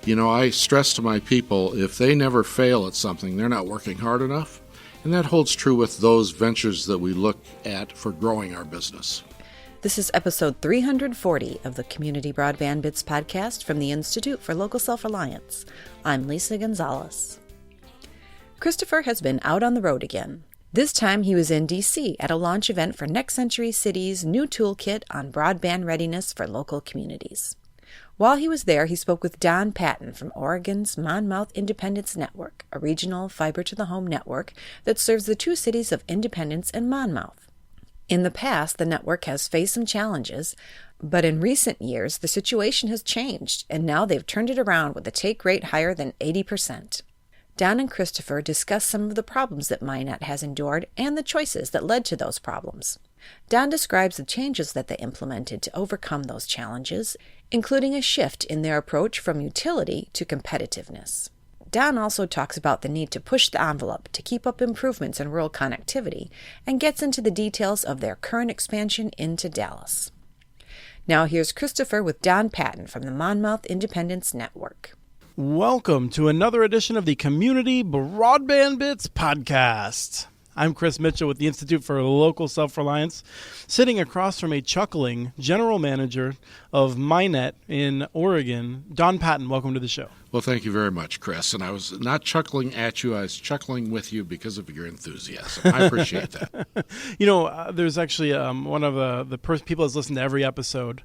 I stress to my people, if they never fail at something, they're not working hard enough. And that holds true with those ventures that we look at for growing our business. This is episode 340 of the Community Broadband Bits podcast from the Institute for Local Self-Reliance. I'm Lisa Gonzalez. Christopher has been out on the road again. This time he was in D.C. at a launch event for Next Century City's new toolkit on broadband readiness for local communities. While he was there, he spoke with Don Patton from Oregon's Monmouth Independence Network, a regional fiber-to-the-home network that serves the two cities of Independence and Monmouth. In the past, the network has faced some challenges, but in recent years, the situation has changed, and now they've turned it around with a take rate higher than 80%. Don and Christopher discuss some of the problems that MINET has endured and the choices that led to those problems. Don describes the changes that they implemented to overcome those challenges, including a shift in their approach from utility to competitiveness. Don also talks about the need to push the envelope to keep up improvements in rural connectivity and gets into the details of their current expansion into Dallas. Now here's Christopher with Don Patton from the Monmouth Independence Network. Welcome to another edition of the Community Broadband Bits podcast. I'm Chris Mitchell with the Institute for Local Self-Reliance, sitting across from a chuckling general manager of MINET in Oregon, Don Patton. Welcome to the show. Well, thank you very much, Chris. And I was not chuckling at you. I was chuckling with you because of your enthusiasm. I appreciate that. There's actually one of the people that's listened to every episode,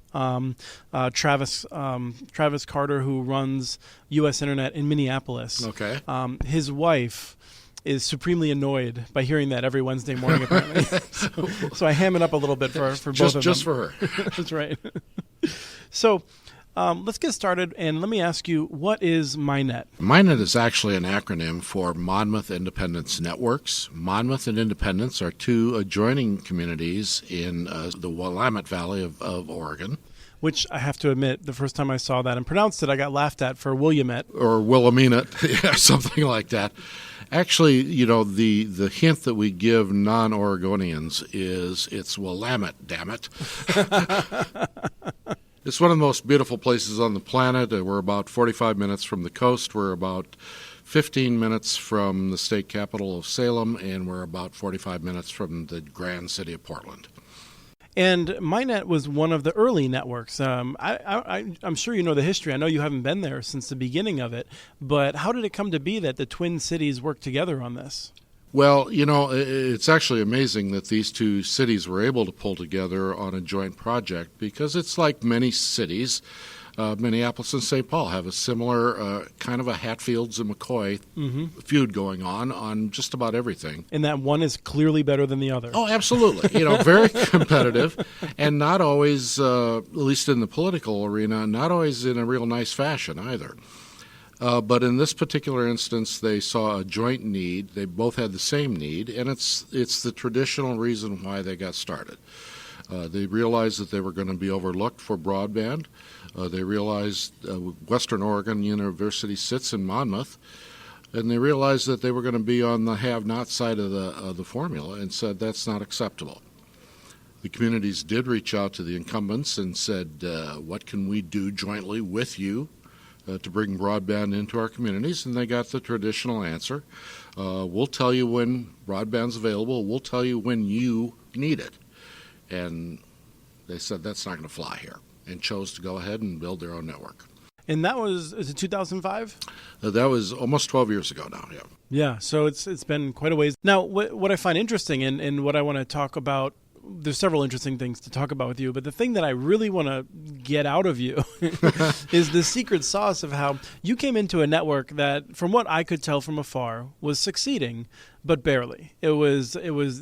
Travis Carter, who runs U.S. Internet in Minneapolis. Okay. His wife is supremely annoyed by hearing that every Wednesday morning, apparently. So I ham it up a little bit for both of them. Just for her. That's right. So let's get started, and let me ask you, what is MINET? MINET is actually an acronym for Monmouth Independence Networks. Monmouth and Independence are two adjoining communities in the Willamette Valley of Oregon. Which I have to admit, the first time I saw that and pronounced it, I got laughed at for Willamette. Or Willamette, yeah, something like that. Actually, the hint that we give non-Oregonians is it's Willamette, damn it. It's one of the most beautiful places on the planet. We're about 45 minutes from the coast. We're about 15 minutes from the state capital of Salem, and we're about 45 minutes from the grand city of Portland. And MINET was one of the early networks. I'm sure you know the history. I know you haven't been there since the beginning of it, but how did it come to be that the Twin Cities worked together on this? Well, it's actually amazing that these two cities were able to pull together on a joint project because it's like many cities. Minneapolis and St. Paul have a similar kind of a Hatfields and McCoy feud going on just about everything. And that one is clearly better than the other. Oh, absolutely. Very competitive and not always, at least in the political arena, not always in a real nice fashion either. But in this particular instance, they saw a joint need. They both had the same need, and it's the traditional reason why they got started. They realized that they were going to be overlooked for broadband. They realized Western Oregon University sits in Monmouth, and they realized that they were going to be on the have-not side of the formula and said that's not acceptable. The communities did reach out to the incumbents and said, what can we do jointly with you to bring broadband into our communities? And they got the traditional answer. We'll tell you when broadband's available. We'll tell you when you need it. And they said that's not going to fly here, and chose to go ahead and build their own network. And that was, is it 2005? That was almost 12 years ago now, yeah. Yeah, so it's been quite a ways. Now, what I find interesting and what I want to talk about, there's several interesting things to talk about with you, but the thing that I really want to get out of you is the secret sauce of how you came into a network that, from what I could tell from afar, was succeeding, but barely. It was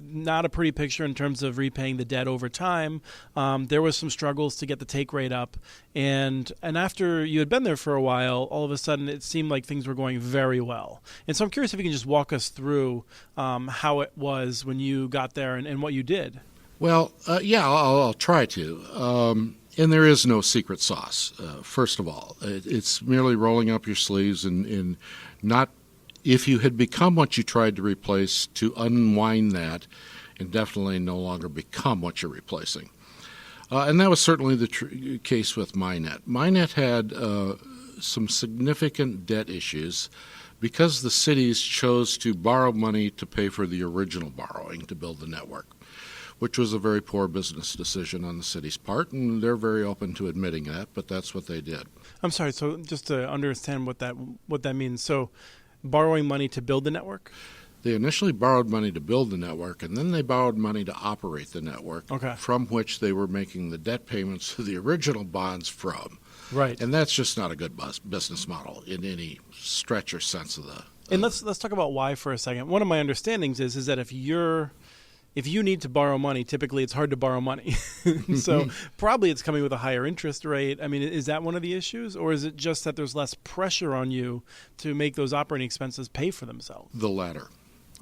not a pretty picture in terms of repaying the debt over time. There was some struggles to get the take rate up, and after you had been there for a while, all of a sudden it seemed like things were going very well. And so I'm curious if you can just walk us through how it was when you got there and what you did. Well, I'll try to. And there is no secret sauce, first of all. It's merely rolling up your sleeves and not, if you had become what you tried to replace, to unwind that and definitely no longer become what you're replacing. And that was certainly the case with MINET. MINET had some significant debt issues because the cities chose to borrow money to pay for the original borrowing to build the network, which was a very poor business decision on the city's part, and they're very open to admitting that, but that's what they did. I'm sorry, so just to understand what that means. So borrowing money to build the network? They initially borrowed money to build the network, and then they borrowed money to operate the network, from which they were making the debt payments to the original bonds from. Right. And that's just not a good business model in any stretch or sense of the... And let's talk about why for a second. One of my understandings is that if you need to borrow money, typically it's hard to borrow money. So probably it's coming with a higher interest rate. I mean, is that one of the issues? Or is it just that there's less pressure on you to make those operating expenses pay for themselves? The latter.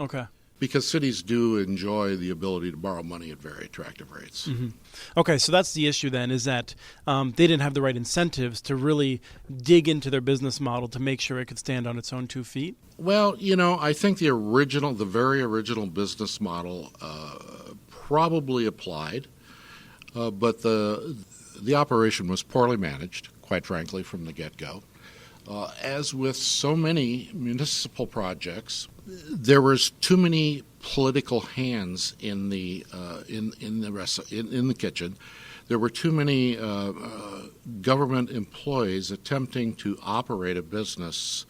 Okay. Because cities do enjoy the ability to borrow money at very attractive rates. Mm-hmm. Okay, so that's the issue then, is that they didn't have the right incentives to really dig into their business model to make sure it could stand on its own 2 feet? Well, I think the very original business model probably applied, but the operation was poorly managed, quite frankly, from the get-go. As with so many municipal projects, there was too many political hands in the kitchen. There were too many government employees attempting to operate a business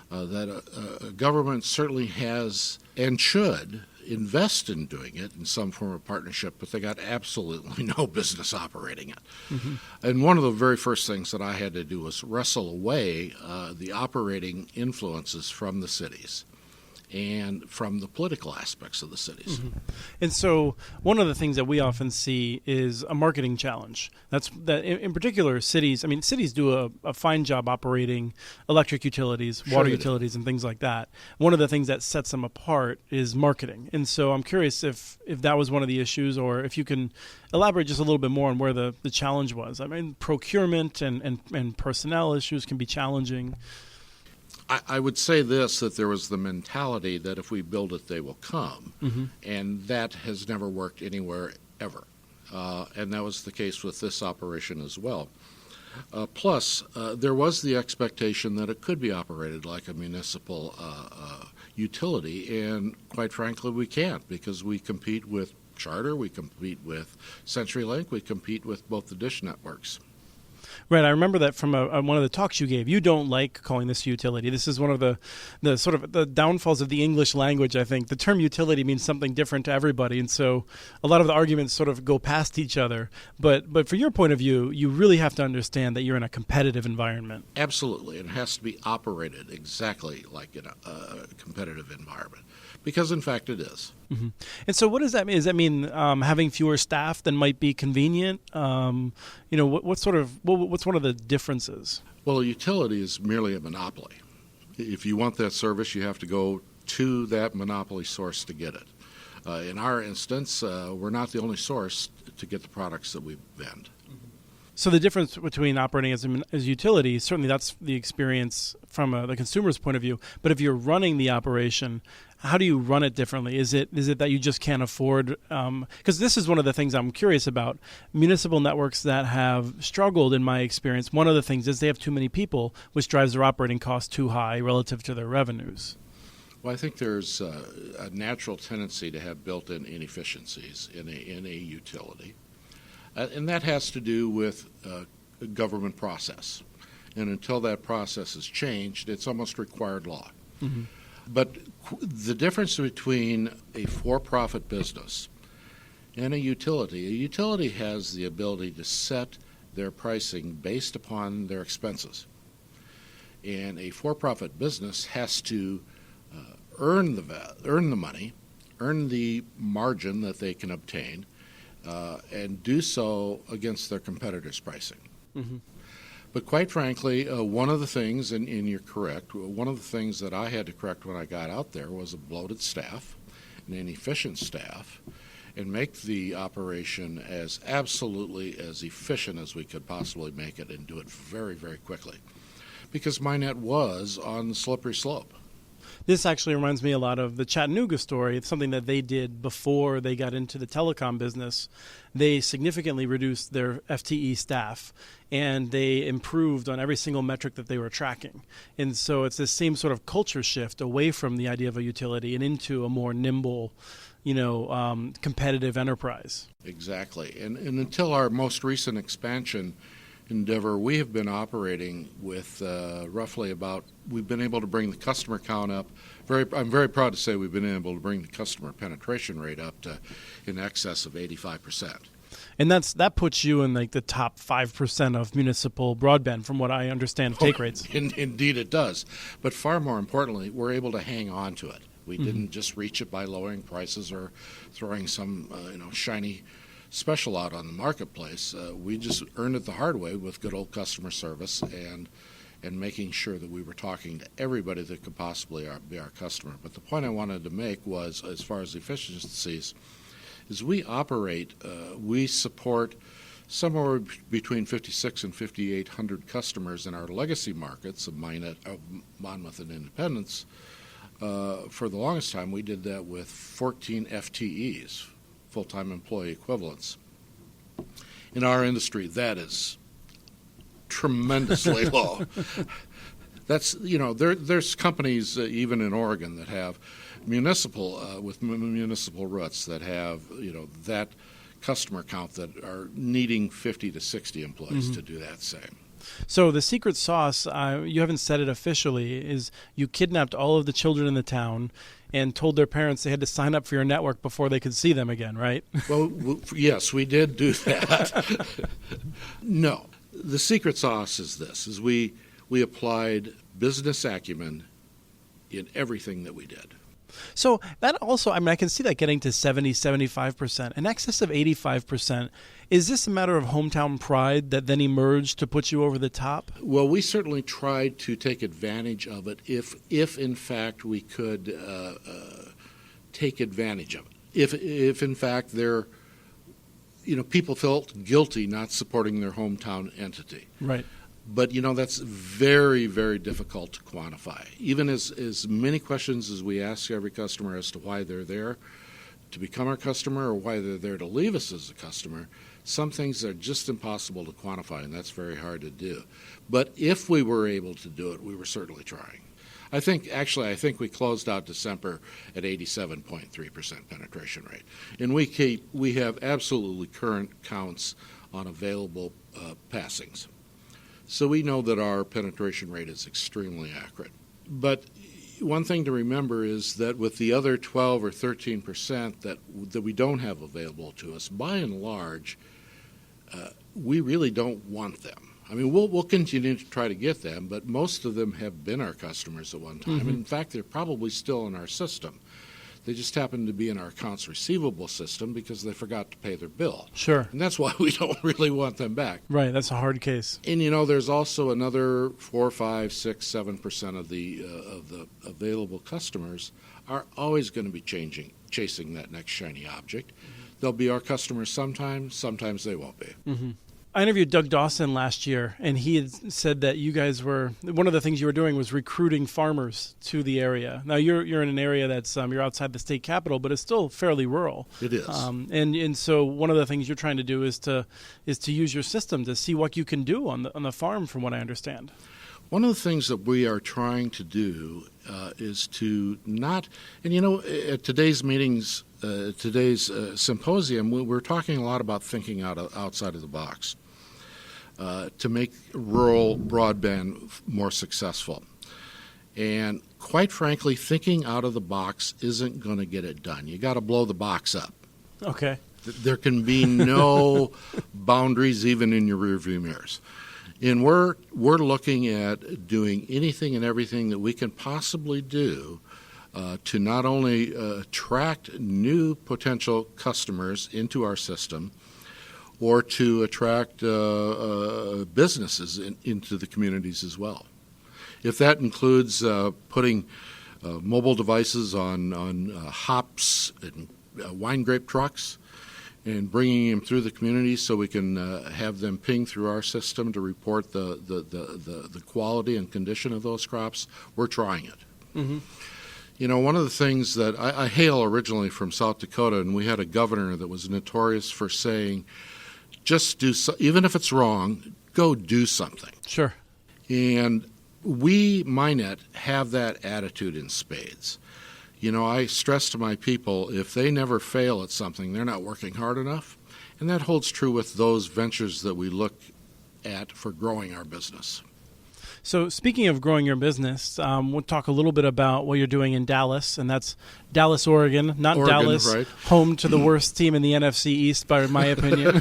that a government certainly has and should invest in doing it in some form of partnership, but they got absolutely no business operating it. Mm-hmm. And one of the very first things that I had to do was wrestle away the operating influences from the cities and from the political aspects of the cities. Mm-hmm. And so one of the things that we often see is a marketing challenge. That's that in particular cities do a fine job operating electric utilities, water utilities, and things like that. One of the things that sets them apart is marketing. And so I'm curious if that was one of the issues, or if you can elaborate just a little bit more on where the challenge was. I mean, procurement and personnel issues can be challenging. I would say that there was the mentality that if we build it, they will come. Mm-hmm. And that has never worked anywhere ever. And that was the case with this operation as well. Plus, there was the expectation that it could be operated like a municipal utility, and quite frankly, we can't, because we compete with Charter, we compete with CenturyLink, we compete with both the dish networks. Right, I remember that from one of the talks you gave. You don't like calling this a utility. This is one of the sort of the downfalls of the English language, I think. The term utility means something different to everybody, and so a lot of the arguments sort of go past each other. But for your point of view, you really have to understand that you're in a competitive environment. Absolutely. It has to be operated exactly like in a competitive environment, because in fact it is. Mm-hmm. And so what does that mean? Does that mean having fewer staff than might be convenient? What's one of the differences? Well, a utility is merely a monopoly. If you want that service, you have to go to that monopoly source to get it. In our instance, we're not the only source to get the products that we vend. So the difference between operating as a utility, certainly that's the experience from the consumer's point of view. But if you're running the operation, how do you run it differently? Is it that you just can't afford? Because this is one of the things I'm curious about. Municipal networks that have struggled, in my experience, one of the things is they have too many people, which drives their operating costs too high relative to their revenues. Well, I think there's a natural tendency to have built-in inefficiencies in a utility. And that has to do with government process. And until that process is changed, it's almost required law. Mm-hmm. But the difference between a for-profit business and a utility has the ability to set their pricing based upon their expenses. And a for-profit business has to earn the money, earn the margin that they can obtain, and do so against their competitors' pricing. Mm-hmm. But quite frankly, one of the things, and you're correct, one of the things that I had to correct when I got out there was a bloated staff, an inefficient staff, and make the operation as absolutely as efficient as we could possibly make it, and do it very, very quickly. Because MINET was on the slippery slope. This actually reminds me a lot of the Chattanooga story. It's something that they did before they got into the telecom business. They significantly reduced their FTE staff, and they improved on every single metric that they were tracking. And so it's this same sort of culture shift away from the idea of a utility and into a more nimble, competitive enterprise. Exactly. And until our most recent expansion endeavor, we have been operating with we've been able to bring the customer count up. I'm very proud to say we've been able to bring the customer penetration rate up to in excess of 85%. And that puts you in like the top 5% of municipal broadband, from what I understand, take rates. Indeed it does. But far more importantly, we're able to hang on to it. We didn't just reach it by lowering prices or throwing some shiny special out on the marketplace. We just earned it the hard way with good old customer service and making sure that we were talking to everybody that could possibly be our customer. But the point I wanted to make was, as far as efficiencies, is we support somewhere between 56 and 5,800 customers in our legacy markets of MINET, Monmouth, and Independence. For the longest time, we did that with 14 FTEs, full-time employee equivalents. In our industry, that is tremendously low. That's there's companies even in Oregon that have municipal roots that have that customer count that are needing 50 to 60 employees to do that same. So the secret sauce, you haven't said it officially, is you kidnapped all of the children in the town and told their parents they had to sign up for your network before they could see them again, right? Well, yes, we did do that. No. The secret sauce is this, is we applied business acumen in everything that we did. So that also, I can see that getting to 70, 75%, in excess of 85%. Is this a matter of hometown pride that then emerged to put you over the top? Well, we certainly tried to take advantage of it if in fact we could take advantage of it. If in fact people felt guilty not supporting their hometown entity. Right. But, that's very, very difficult to quantify. Even as many questions as we ask every customer as to why they're there to become our customer or why they're there to leave us as a customer, some things are just impossible to quantify, and that's very hard to do. But if we were able to do it, we were certainly trying. I think we closed out December at 87.3% penetration rate. And we have absolutely current counts on available passings. So we know that our penetration rate is extremely accurate. But one thing to remember is that with the other 12 or 13% that we don't have available to us, by and large, we really don't want them. I mean, we'll continue to try to get them, but most of them have been our customers at one time. And in fact, they're probably still in our system. They just happen to be in our accounts receivable system because they forgot to pay their bill. Sure. And that's why we don't really want them back. Right, that's a hard case. And, there's also another 4, 5, 6, 7% of the available customers are always going to be chasing that next shiny object. They'll be our customers sometimes they won't be. Mm-hmm. I interviewed Doug Dawson last year, and he had said that you guys one of the things you were doing was recruiting farmers to the area. Now, you're in an area that's, you're outside the state capital, but it's still fairly rural. It is. And so one of the things you're trying to do is to use your system to see what you can do on the farm, from what I understand. One of the things that we are trying to do is to not, at today's meetings, today's symposium, we're talking a lot about thinking outside of the box to make rural broadband more successful. And quite frankly, thinking out of the box isn't going to get it done. You got to blow the box up. Okay. There can be no boundaries even in your rearview mirrors. And we're looking at doing anything and everything that we can possibly do to not only attract new potential customers into our system or to attract businesses into the communities as well. If that includes putting mobile devices on hops and wine grape trucks and bringing them through the community so we can have them ping through our system to report the quality and condition of those crops, we're trying it. Mm-hmm. You know, one of the things that I hail originally from South Dakota, and we had a governor that was notorious for saying, just do so, even if it's wrong, go do something. Sure. And we, MINET, have that attitude in spades. You know, I stress to my people, if they never fail at something, they're not working hard enough. And that holds true with those ventures that we look at for growing our business. So speaking of growing your business, we'll talk a little bit about what you're doing in Dallas, and that's Dallas, Oregon, not Oregon, Dallas, right. Home to the worst team in the NFC East, by my opinion,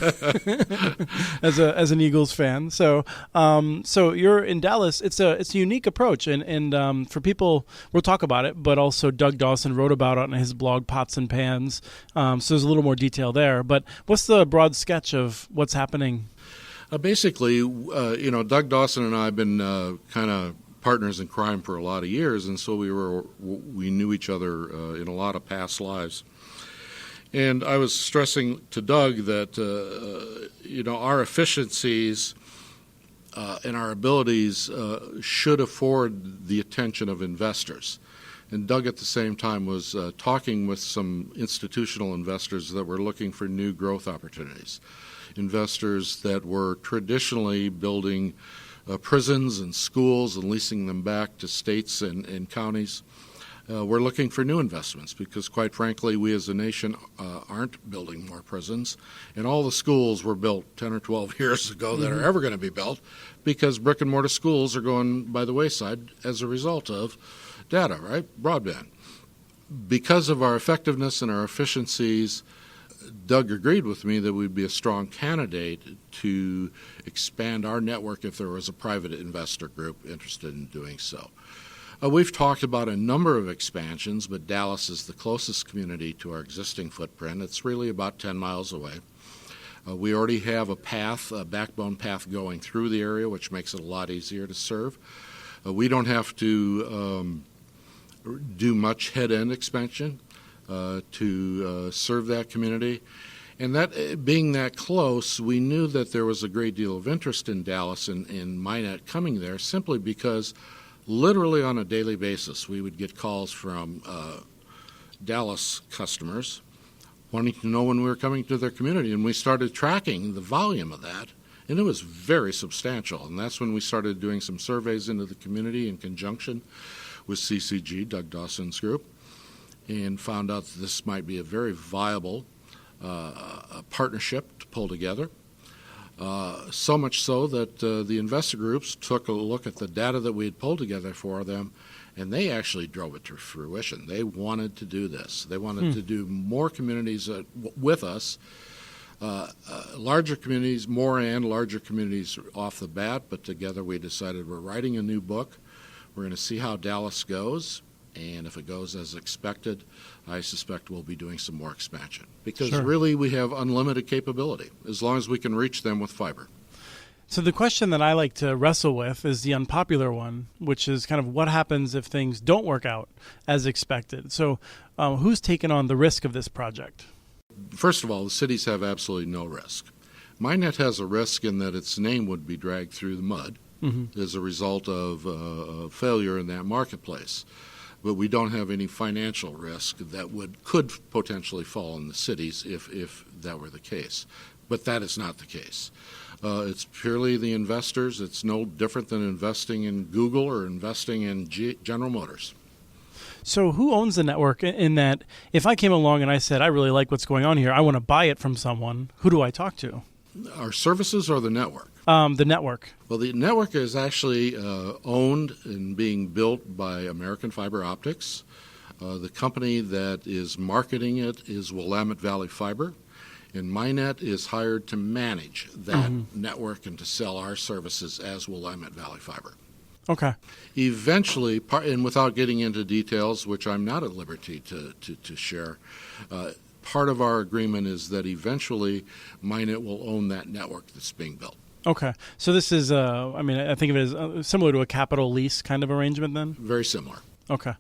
as an Eagles fan. So you're in Dallas. It's a unique approach, and for people, we'll talk about it, but also Doug Dawson wrote about it on his blog Pots and Pans. So there's a little more detail there. But what's the broad sketch of what's happening? Basically, Doug Dawson and I have been kind of partners in crime for a lot of years, and so we knew each other in a lot of past lives. And I was stressing to Doug that our efficiencies and our abilities should afford the attention of investors. And Doug at the same time was talking with some institutional investors that were looking for new growth opportunities. Investors that were traditionally building prisons and schools and leasing them back to states and counties. We're looking for new investments because, quite frankly, we as a nation aren't building more prisons. And all the schools were built 10 or 12 years ago that are ever going to be built because brick-and-mortar schools are going by the wayside as a result of data, right? Broadband. Because of our effectiveness and our efficiencies, Doug agreed with me that we'd be a strong candidate to expand our network if there was a private investor group interested in doing so. We've talked about a number of expansions, but Dallas is the closest community to our existing footprint. It's really about 10 miles away. We already have a backbone path going through the area, which makes it a lot easier to serve. We don't have to do much head-end expansion to serve that community. And that being that close, we knew that there was a great deal of interest in Dallas and in MINET coming there simply because literally on a daily basis we would get calls from Dallas customers wanting to know when we were coming to their community. And we started tracking the volume of that, and it was very substantial. And that's when we started doing some surveys into the community in conjunction with CCG, Doug Dawson's group, and found out that this might be a very viable partnership to pull together. So much so that the investor groups took a look at the data that we had pulled together for them, and they actually drove it to fruition. They wanted to do this. They wanted to do more communities with us, larger communities, more and larger communities off the bat, but together we decided we're writing a new book. We're going to see how Dallas goes. And if it goes as expected, I suspect we'll be doing some more expansion. Because really we have unlimited capability as long as we can reach them with fiber. So the question that I like to wrestle with is the unpopular one, which is kind of what happens if things don't work out as expected. So who's taken on the risk of this project? First of all, the cities have absolutely no risk. MINET has a risk in that its name would be dragged through the mud as a result of failure in that marketplace. But we don't have any financial risk that could potentially fall on the cities if that were the case. But that is not the case. It's purely the investors. It's no different than investing in Google or investing in General Motors. So who owns the network in that if I came along and I said, I really like what's going on here, I want to buy it from someone, who do I talk to? Our services or the network? The network. Well, the network is actually owned and being built by American Fiber Optics. The company that is marketing it is Willamette Valley Fiber, and MINET is hired to manage that network and to sell our services as Willamette Valley Fiber. Okay. Eventually, and without getting into details, which I'm not at liberty to share, part of our agreement is that eventually MINET will own that network that's being built. Okay. So this is, I think of it as similar to a capital lease kind of arrangement then? Very similar. Okay.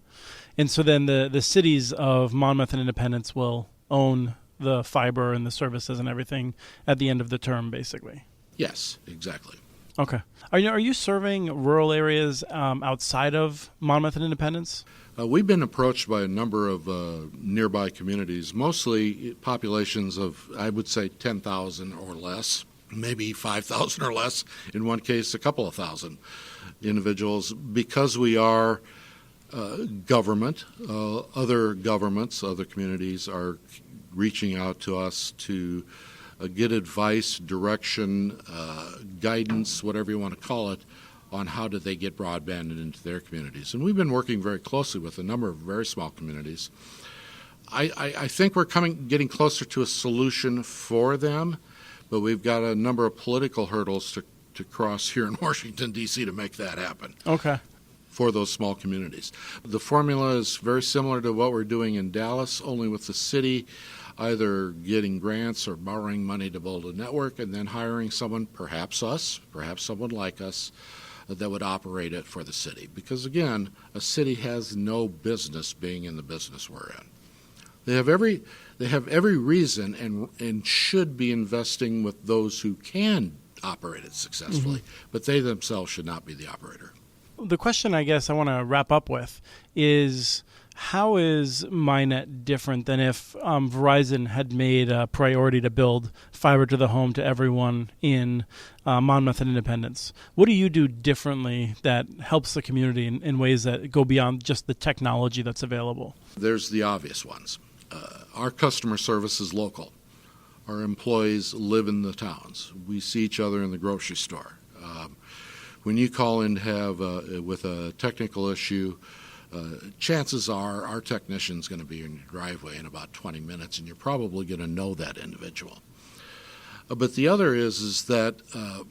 And so then the cities of Monmouth and Independence will own the fiber and the services and everything at the end of the term, basically? Yes, exactly. Okay. Are you serving rural areas outside of Monmouth and Independence? We've been approached by a number of nearby communities, mostly populations of, I would say, 10,000 or less, maybe 5,000 or less, in one case a couple of thousand individuals, because we are government. Other governments, other communities are reaching out to us to get advice, direction, guidance, whatever you want to call it, on how do they get broadband into their communities. And we've been working very closely with a number of very small communities. I think we're getting closer to a solution for them, but we've got a number of political hurdles to cross here in Washington, D.C. to make that happen. Okay. For those small communities. The formula is very similar to what we're doing in Dallas, only with the city either getting grants or borrowing money to build a network and then hiring someone, perhaps us, perhaps someone like us, that would operate it for the city. Because again, a city has no business being in the business we're in. They have every reason and should be investing with those who can operate it successfully, but they themselves should not be the operator. The question I guess I want to wrap up with is, how is MINET different than if Verizon had made a priority to build fiber to the home to everyone in Monmouth and Independence? What do you do differently that helps the community in ways that go beyond just the technology that's available? There's the obvious ones. Our customer service is local. Our employees live in the towns. We see each other in the grocery store. When you call in to have with a technical issue, chances are our technician's going to be in your driveway in about 20 minutes, and you're probably going to know that individual. But the other is that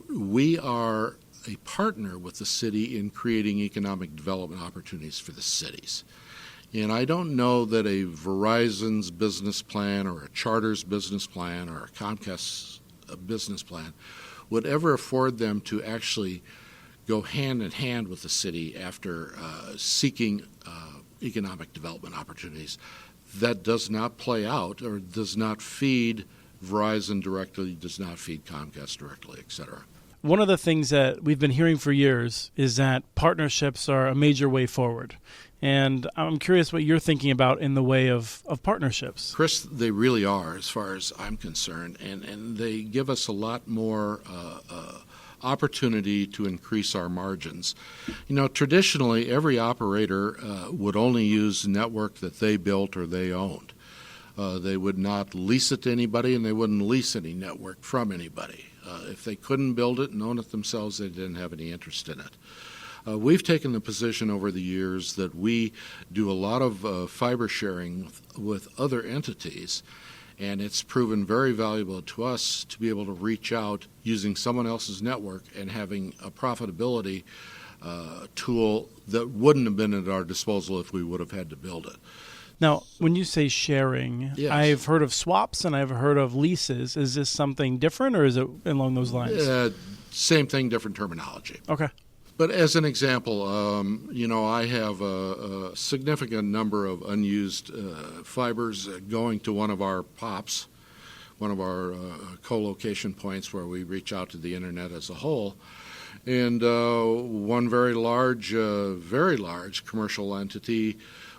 we are a partner with the city in creating economic development opportunities for the cities. And I don't know that a Verizon's business plan or a Charter's business plan or a Comcast's business plan would ever afford them to actually go hand in hand with the city after seeking economic development opportunities. That does not play out or does not feed Verizon directly, does not feed Comcast directly, et cetera. One of the things that we've been hearing for years is that partnerships are a major way forward. And I'm curious what you're thinking about in the way of partnerships. Chris, they really are, as far as I'm concerned, and they give us a lot more opportunity to increase our margins. You know, traditionally, every operator would only use network that they built or they owned. They would not lease it to anybody, and they wouldn't lease any network from anybody. If they couldn't build it and own it themselves, they didn't have any interest in it. We've taken the position over the years that we do a lot of fiber sharing with other entities, and it's proven very valuable to us to be able to reach out using someone else's network and having a profitability tool that wouldn't have been at our disposal if we would have had to build it. Now, when you say sharing, yes. I've heard of swaps and I've heard of leases. Is this something different, or is it along those lines? Same thing, different terminology. Okay. But as an example, you know, I have a significant number of unused fibers going to one of our POPs, one of our co-location points where we reach out to the internet as a whole. And one very large commercial entity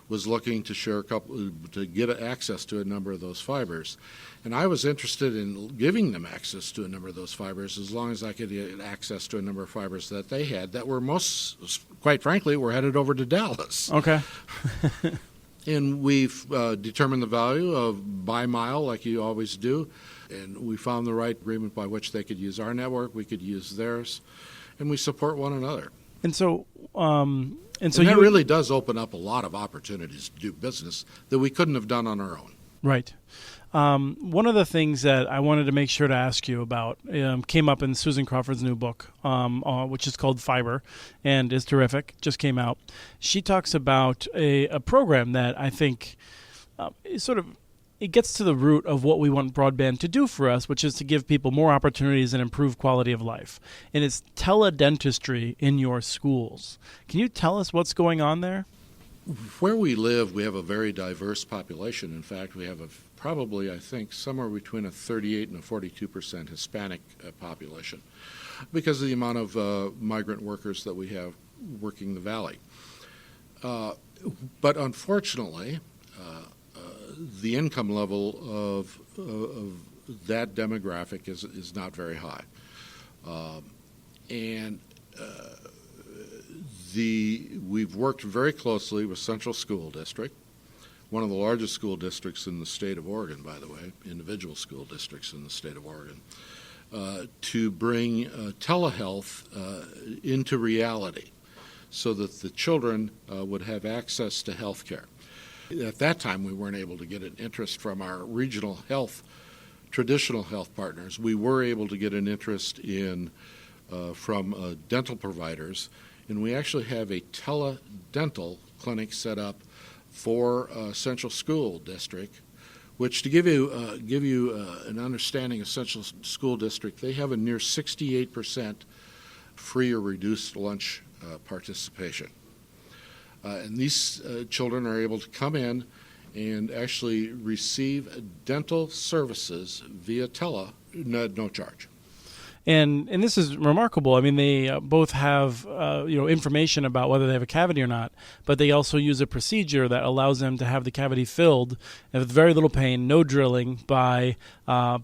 was looking to share to get access to a number of those fibers. And I was interested in giving them access to a number of those fibers as long as I could get access to a number of fibers that they had that were quite frankly, were headed over to Dallas. Okay. And we've determined the value of by mile, like you always do, and we found the right agreement by which they could use our network, we could use theirs, and we support one another. And so that really does open up a lot of opportunities to do business that we couldn't have done on our own. Right. One of the things that I wanted to make sure to ask you about came up in Susan Crawford's new book, which is called Fiber, and is terrific. Just came out. She talks about a program that I think is it gets to the root of what we want broadband to do for us, which is to give people more opportunities and improve quality of life. And it's teledentistry in your schools. Can you tell us what's going on there? Where we live, we have a very diverse population. In fact, we have probably, I think, somewhere between a 38 and a 42% Hispanic population because of the amount of migrant workers that we have working the valley. But unfortunately, the income level of that demographic is not very high. And we've worked very closely with Central School District, one of the largest school districts in the state of Oregon, by the way, individual school districts in the state of Oregon, to bring telehealth into reality so that the children would have access to health care. At that time, we weren't able to get an interest from our regional traditional health partners. We were able to get an interest from dental providers, and we actually have a teledental clinic set up for Central School District, which, to give you an understanding of Central School District, they have a near 68% free or reduced lunch participation. And these children are able to come in and actually receive dental services via no charge. And this is remarkable. I mean, they both have information about whether they have a cavity or not, but they also use a procedure that allows them to have the cavity filled with very little pain, no drilling, by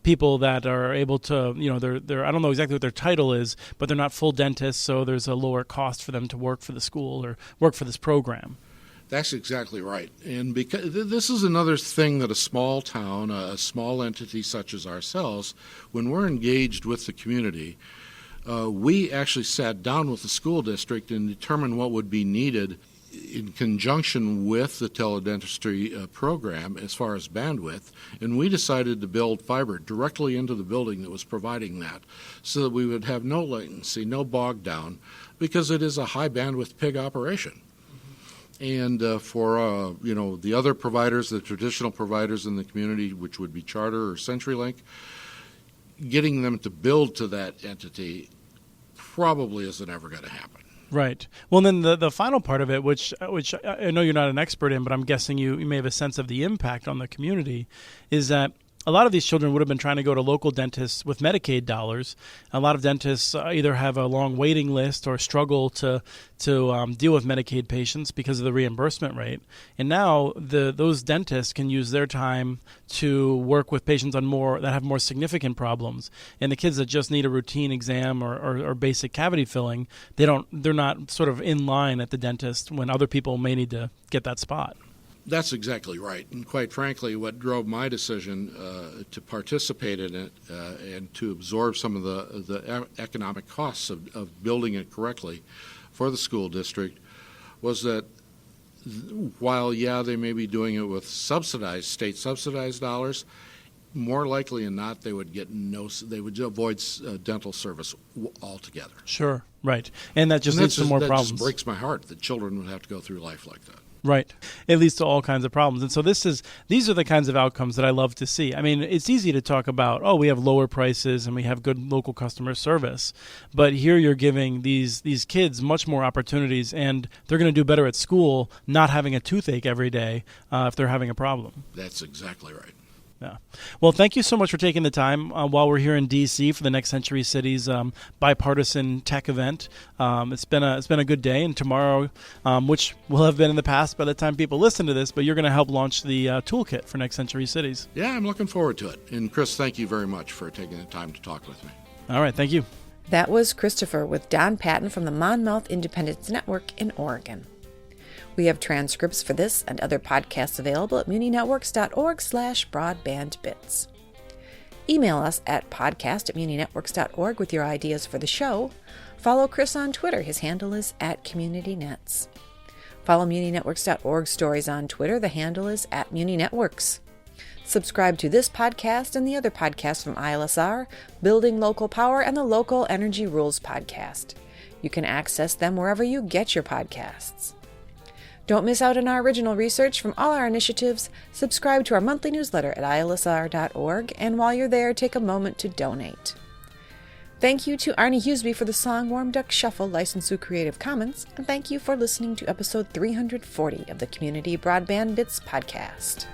people that are able to, they're I don't know exactly what their title is, but they're not full dentists, so there's a lower cost for them to work for the school or work for this program. That's exactly right. And because this is another thing that a small town, a small entity such as ourselves, when we're engaged with the community, we actually sat down with the school district and determined what would be needed in conjunction with the teledentistry program as far as bandwidth, and we decided to build fiber directly into the building that was providing that so that we would have no latency, no bog down, because it is a high bandwidth pig operation. And for the other providers, the traditional providers in the community, which would be Charter or CenturyLink, getting them to build to that entity probably isn't ever going to happen. Right. Well, then the final part of it, which I know you're not an expert in, but I'm guessing you may have a sense of the impact on the community, is that a lot of these children would have been trying to go to local dentists with Medicaid dollars. A lot of dentists either have a long waiting list or struggle to deal with Medicaid patients because of the reimbursement rate. And now those dentists can use their time to work with patients on that have more significant problems. And the kids that just need a routine exam or basic cavity filling, they're not sort of in line at the dentist when other people may need to get that spot. That's exactly right. And quite frankly, what drove my decision to participate in it and to absorb some of the economic costs of building it correctly for the school district was that while, they may be doing it with state subsidized dollars, more likely than not, they would avoid dental service altogether. Sure, right. And that just leads to more problems. That just breaks my heart that children would have to go through life like that. Right. It leads to all kinds of problems. And so these are the kinds of outcomes that I love to see. I mean, it's easy to talk about, we have lower prices and we have good local customer service. But here you're giving these kids much more opportunities, and they're going to do better at school not having a toothache every day if they're having a problem. That's exactly right. Yeah. Well, thank you so much for taking the time while we're here in D.C. for the Next Century Cities bipartisan tech event. It's been a good day, and tomorrow, which will have been in the past by the time people listen to this, but you're going to help launch the toolkit for Next Century Cities. Yeah, I'm looking forward to it. And Chris, thank you very much for taking the time to talk with me. All right, thank you. That was Christopher with Don Patton from the Monmouth Independence Network in Oregon. We have transcripts for this and other podcasts available at muninetworks.org/broadbandbits. Email us at podcast@muninetworks.org with your ideas for the show. Follow Chris on Twitter. His handle is @MuniNets. Follow muninetworks.org stories on Twitter. The handle is @MuniNetworks. Subscribe to this podcast and the other podcasts from ILSR, Building Local Power, and the Local Energy Rules podcast. You can access them wherever you get your podcasts. Don't miss out on our original research from all our initiatives. Subscribe to our monthly newsletter at ilsr.org, and while you're there, take a moment to donate. Thank you to Arnie Huseby for the song Warm Duck Shuffle, licensed through Creative Commons, and thank you for listening to episode 340 of the Community Broadband Bits podcast.